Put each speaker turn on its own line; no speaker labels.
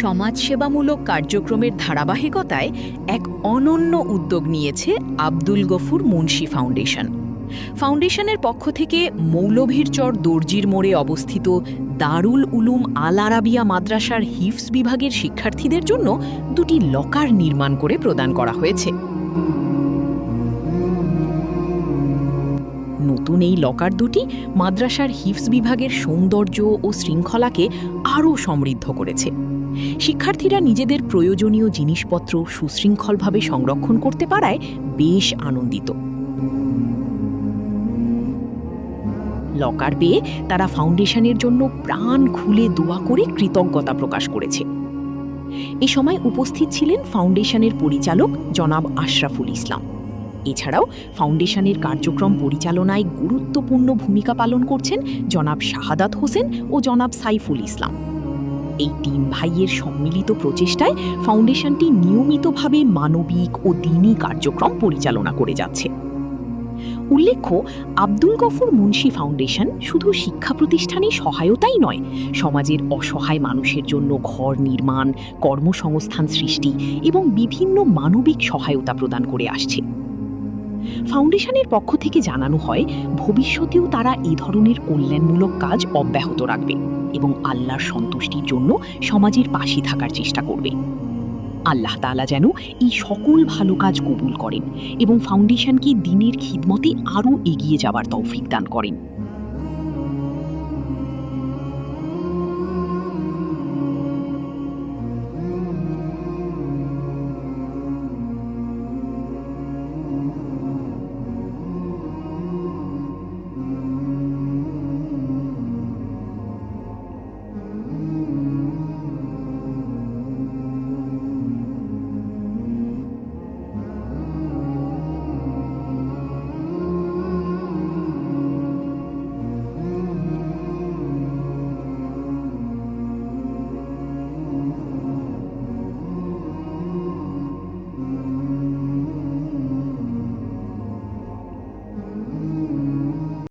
সমাজসেবামূলক কার্যক্রমের ধারাবাহিকতায় এক অনন্য উদ্যোগ নিয়েছে আব্দুল গফুর মুন্সি ফাউন্ডেশন। ফাউন্ডেশনের পক্ষ থেকে মৌলভীরচর দর্জির মোড়ে অবস্থিত দারুল উলুম আল আরাবিয়া মাদ্রাসার হিফজ বিভাগের শিক্ষার্থীদের জন্য দুটি লকার নির্মাণ করে প্রদান করা হয়েছে। নতুন এই লকার দুটি মাদ্রাসার হিফজ বিভাগের সৌন্দর্য ও শৃঙ্খলাকে আরও সমৃদ্ধ করেছে। শিক্ষার্থীরা নিজেদের প্রয়োজনীয় জিনিসপত্র সুশৃঙ্খলভাবে সংরক্ষণ করতে পারায় বেশ আনন্দিত। লকার পেয়ে তারা ফাউন্ডেশনের জন্য প্রাণ খুলে দোয়া করে কৃতজ্ঞতা প্রকাশ করেছে। এ সময় উপস্থিত ছিলেন ফাউন্ডেশনের পরিচালক জনাব আশরাফুল ইসলাম। এছাড়াও ফাউন্ডেশনের কার্যক্রম পরিচালনায় গুরুত্বপূর্ণ ভূমিকা পালন করছেন জনাব শাহাদাত হোসেন ও জনাব সাইফুল ইসলাম। এই তিন ভাইয়ের সম্মিলিত প্রচেষ্টায় ফাউন্ডেশনটি নিয়মিতভাবে মানবিক ও দ্বীনি কার্যক্রম পরিচালনা করে যাচ্ছে। উল্লেখ্য, আব্দুল গফুর মুন্সি ফাউন্ডেশন শুধু শিক্ষা প্রতিষ্ঠানে সহায়তাই নয়, সমাজের অসহায় মানুষের জন্য ঘর নির্মাণ, কর্মসংস্থান সৃষ্টি এবং বিভিন্ন মানবিক সহায়তা প্রদান করে আসছে। ফাউন্ডেশনের পক্ষ থেকে জানানো হয়, ভবিষ্যতেও তারা এ ধরনের কল্যাণমূলক কাজ অব্যাহত রাখবে এবং আল্লাহর সন্তুষ্টির জন্য সমাজের পাশে থাকার চেষ্টা করবে। আল্লাহ তাআলা যেন এই সকল ভালো কাজ কবুল করেন এবং ফাউন্ডেশনকে দ্বীনের খিদমতে আরও এগিয়ে যাওয়ার তৌফিক দান করেন।